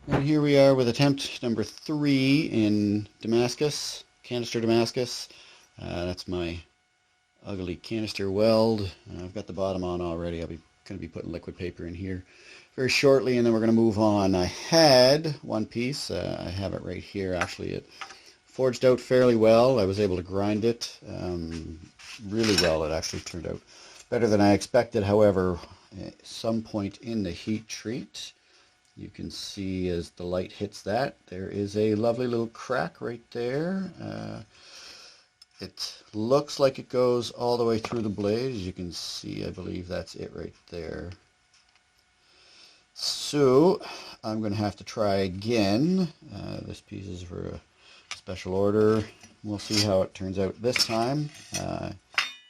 And here we are with attempt number 3 in Damascus, Canister Damascus. That's my ugly canister weld. I've got the bottom on already. I'll be going to be putting liquid paper in here very shortly, and then we're going to move on. I had one piece. I have it right here. Actually, it forged out fairly well. I was able to grind it really well. It actually turned out better than I expected. However, at some point in the heat treat, you can see as the light hits that, there is a lovely little crack right there. It looks like it goes all the way through the blade. As you can see, I believe that's it right there. So I'm going to have to try again. This piece is for a special order. We'll see how it turns out this time. I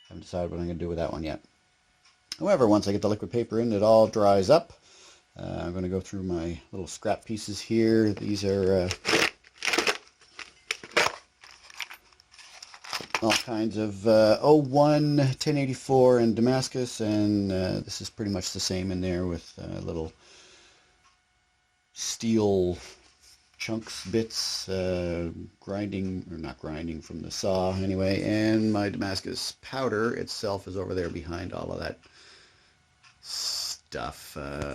haven't decided what I'm going to do with that one yet. However, once I get the liquid paper in, it all dries up. I'm going to go through my little scrap pieces here. These are all kinds of 01, 1084 and Damascus, and this is pretty much the same in there with little steel chunks, bits, grinding, or not grinding from the saw anyway, and my Damascus powder itself is over there behind all of that stuff.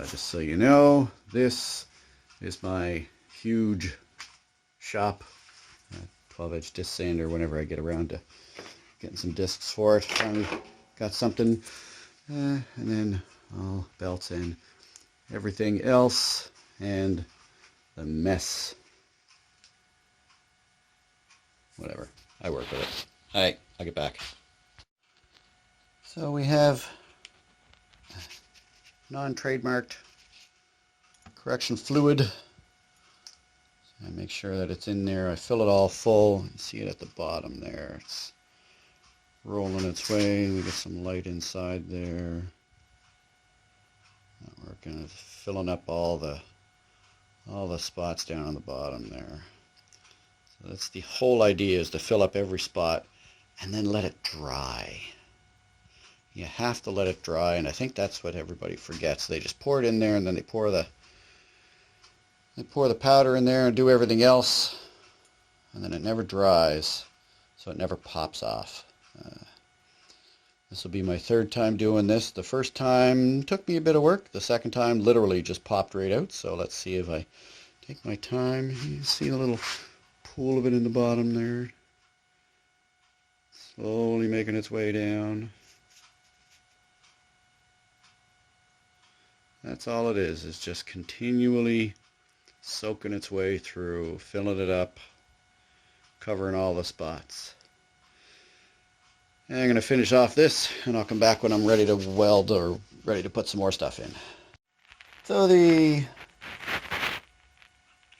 Just so you know, this is my huge shop 12-edge disc sander whenever I get around to getting some discs for it. Finally got something, and then all belts and everything else, and the mess. Whatever, I work with it. Alright, I'll get back. So we have non-trademarked correction fluid. I make sure that it's in there. I fill it all full. You see it at the bottom there. It's rolling its way. We get some light inside there. Not working. It's filling up all the spots down on the bottom there. So that's the whole idea, is to fill up every spot and then let it dry. You have to let it dry, and I think that's what everybody forgets. They just pour it in there, and then they pour the powder in there and do everything else, and then it never dries, so it never pops off. This will be my third time doing this. The first time took me a bit of work. The second time literally just popped right out. So let's see if I take my time. You see a little pool of it in the bottom there. Slowly making its way down. That's all it is just continually soaking its way through, filling it up, covering all the spots. And I'm going to finish off this, and I'll come back when I'm ready to weld or ready to put some more stuff in. So the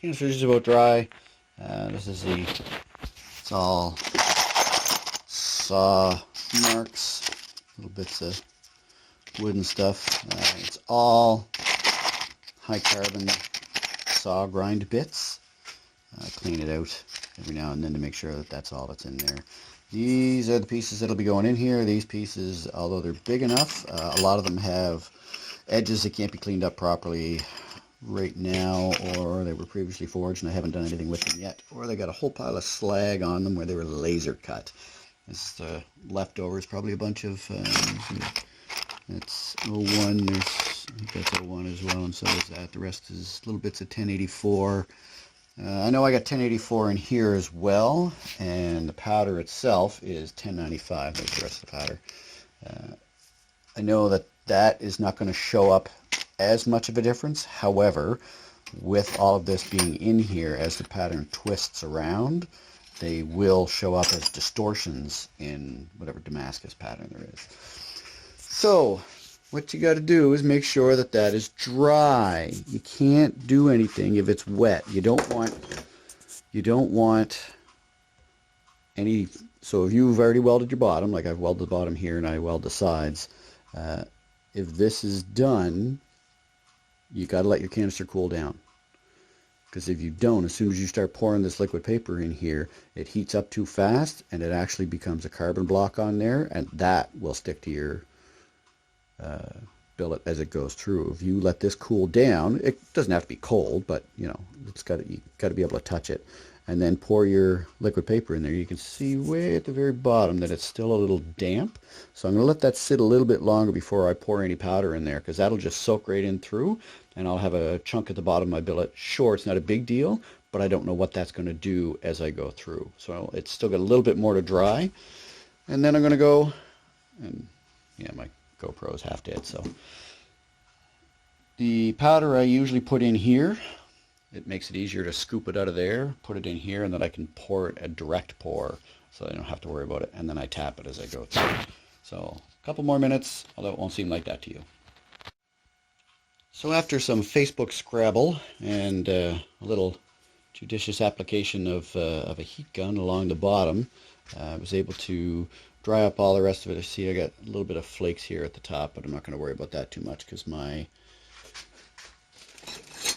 canister is about dry. This is it's all saw marks, little bits of wood and stuff. It's all high carbon saw grind bits. I clean it out every now and then to make sure that that's all that's in there. These are the pieces that'll be going in here. These pieces, although they're big enough, a lot of them have edges that can't be cleaned up properly right now, or they were previously forged and I haven't done anything with them yet, or they got a whole pile of slag on them where they were laser cut. This leftovers, probably a bunch of that's 01, there's, I think that's 01 as well, and so is that. The rest is little bits of 1084. I know I got 1084 in here as well, and the powder itself is 1095. There's the rest of the powder. I know that that is not going to show up as much of a difference. However, with all of this being in here, as the pattern twists around, they will show up as distortions in whatever Damascus pattern there is. So what you got to do is make sure that that is dry. You can't do anything if it's wet. You don't want any. So if you've already welded your bottom, like I've welded the bottom here and I weld the sides, if this is done, you got to let your canister cool down. Because if you don't, as soon as you start pouring this liquid paper in here, it heats up too fast and it actually becomes a carbon block on there, and that will stick to your billet as it goes through. If you let this cool down, it doesn't have to be cold, but you know, you got to be able to touch it, and then pour your liquid paper in there. You can see way at the very bottom that it's still a little damp, so I'm going to let that sit a little bit longer before I pour any powder in there, because that'll just soak right in through, and I'll have a chunk at the bottom of my billet. Sure, it's not a big deal, but I don't know what that's going to do as I go through. So it's still got a little bit more to dry, and then I'm going to go, and yeah, my GoPro's half dead, so the powder I usually put in here. It makes it easier to scoop it out of there, put it in here, and then I can pour it a direct pour, so I don't have to worry about it, and then I tap it as I go through. So a couple more minutes, although it won't seem like that to you. So after some Facebook Scrabble and a little judicious application of a heat gun along the bottom, I was able to dry up all the rest of it. I see I got a little bit of flakes here at the top, but I'm not going to worry about that too much because my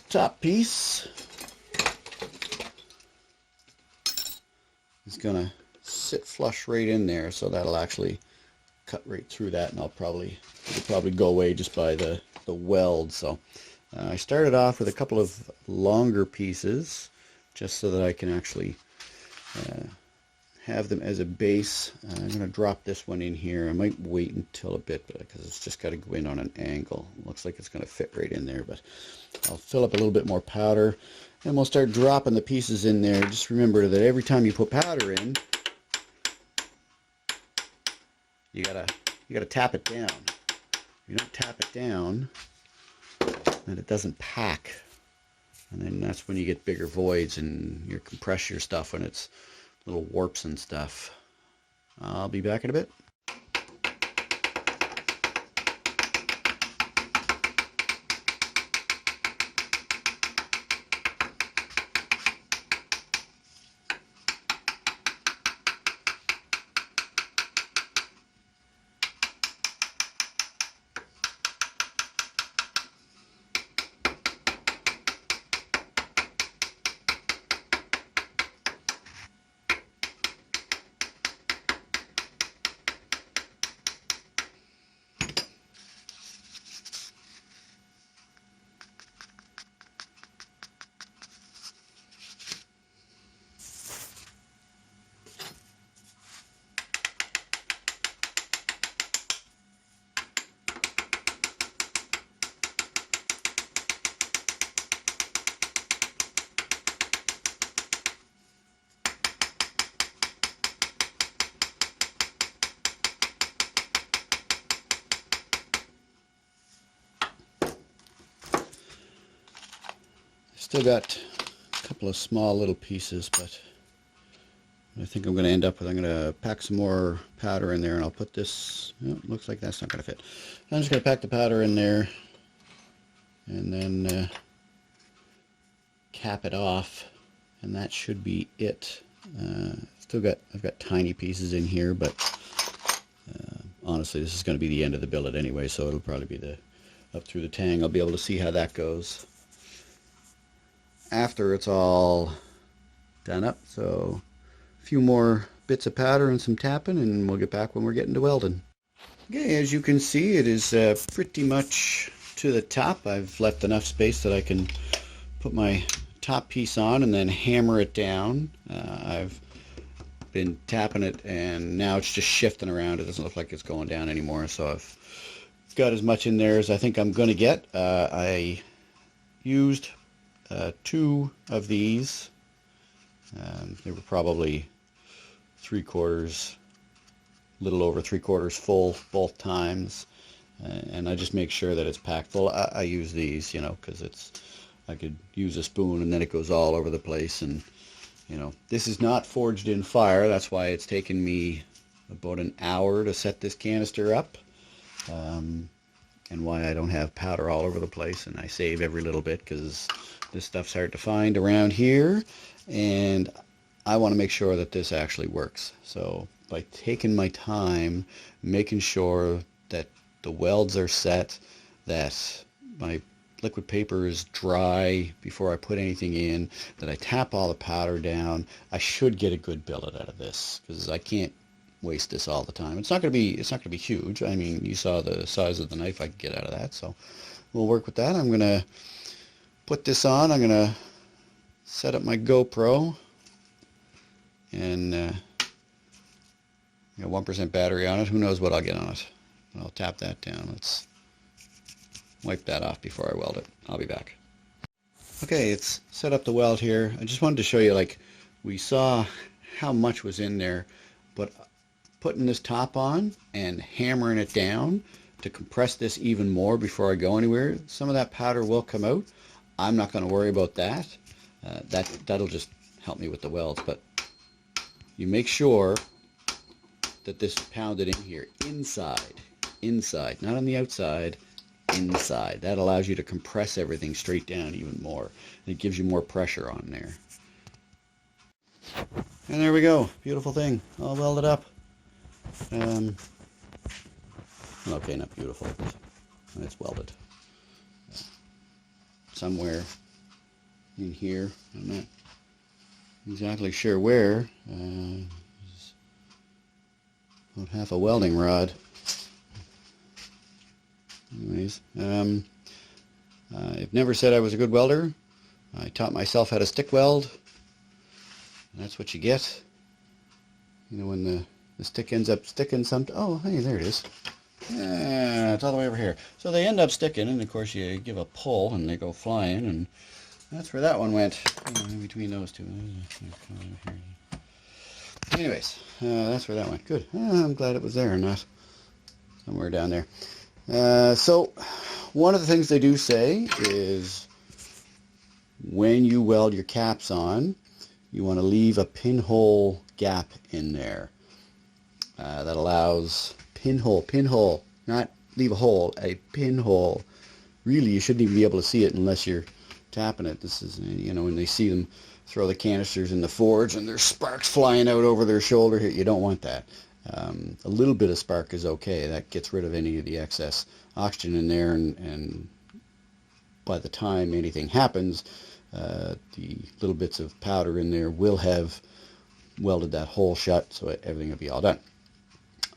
top piece is going to sit flush right in there, so that'll actually cut right through that, and it'll probably go away just by the weld. So I started off with a couple of longer pieces just so that I can actually have them as a base. I'm going to drop this one in here. I might wait until a bit because it's just got to go in on an angle. Looks like it's going to fit right in there, but I'll fill up a little bit more powder and we'll start dropping the pieces in there. Just remember that every time you put powder in, you gotta tap it down. If you don't tap it down, then it doesn't pack, and then that's when you get bigger voids and you compress your stuff when it's little warps and stuff. I'll be back in a bit. Still got a couple of small little pieces, but I think I'm going to end up with, I'm going to pack some more powder in there, and I'll put this, oh, looks like that's not going to fit. I'm just going to pack the powder in there and then cap it off, and that should be it. I've got tiny pieces in here, but honestly this is going to be the end of the billet anyway, so it'll probably be up through the tang. I'll be able to see how that goes after it's all done up. So a few more bits of powder and some tapping, and we'll get back when we're getting to welding. Okay, as you can see, it is pretty much to the top. I've left enough space that I can put my top piece on and then hammer it down. I've been tapping it, and now it's just shifting around. It doesn't look like it's going down anymore, so I've got as much in there as I think I'm going to get. I used 2 of these. They were probably 3/4, little over 3/4 full both times, and I just make sure that it's packed full. I use these, you know, because I could use a spoon and then it goes all over the place, and you know, this is not forged in fire. That's why it's taken me about an hour to set this canister up, and why I don't have powder all over the place, and I save every little bit because this stuff's hard to find around here, and I want to make sure that this actually works. So by taking my time, making sure that the welds are set, that my liquid paper is dry before I put anything in, that I tap all the powder down, I should get a good billet out of this, because I can't waste this all the time. It's not going to be huge. I mean, you saw the size of the knife I could get out of that, so we'll work with that. I'm going to put this on. I'm going to set up my GoPro, and got 1% battery on it. Who knows what I'll get on it. I'll tap that down. Let's wipe that off before I weld it. I'll be back. Okay, it's set up the weld here. I just wanted to show you, like, we saw how much was in there, but putting this top on and hammering it down to compress this even more before I go anywhere, some of that powder will come out. I'm not going to worry about that. That'll just help me with the welds, but you make sure that this is pounded in here, inside, not on the outside, inside. That allows you to compress everything straight down even more, and it gives you more pressure on there. And there we go, beautiful thing, all welded up. Okay, not beautiful, but it's welded. Somewhere in here, I'm not exactly sure where, about half a welding rod. Anyways, I've never said I was a good welder. I taught myself how to stick weld. That's what you get. You know, when the stick ends up sticking oh, hey, there it is. Yeah, it's all the way over here. So they end up sticking, and of course you give a pull and they go flying, and that's where that one went, in between those two. Anyways, that's where that went. Good. I'm glad it was there and not somewhere down there. So one of the things they do say is when you weld your caps on, you want to leave a pinhole gap in there. That allows pinhole, not leave a hole, a pinhole. Really, you shouldn't even be able to see it unless you're tapping it. This is, you know, when they see them throw the canisters in the forge and there's sparks flying out over their shoulder, you don't want that. A little bit of spark is okay. That gets rid of any of the excess oxygen in there, and by the time anything happens, the little bits of powder in there will have welded that hole shut, so everything will be all done.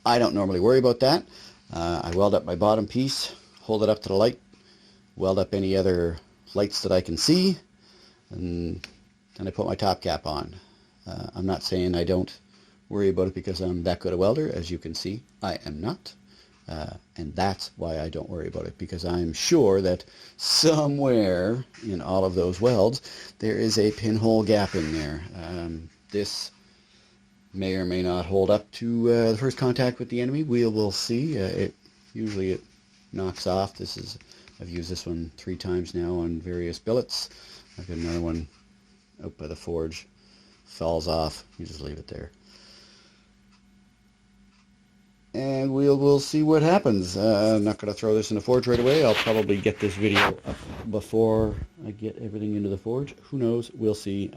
I don't normally worry about that. I weld up my bottom piece, hold it up to the light, weld up any other lights that I can see, and then I put my top cap on. I'm not saying I don't worry about it because I'm that good a welder. As you can see, I am not. And that's why I don't worry about it, because I'm sure that somewhere in all of those welds there is a pinhole gap in there. This may or may not hold up to the first contact with the enemy. We'll see. Usually it knocks off. I've used this one 3 times now on various billets. I've got another one out by the forge. Falls off. You just leave it there. And we'll see what happens. I'm not going to throw this in the forge right away. I'll probably get this video up before I get everything into the forge. Who knows? We'll see.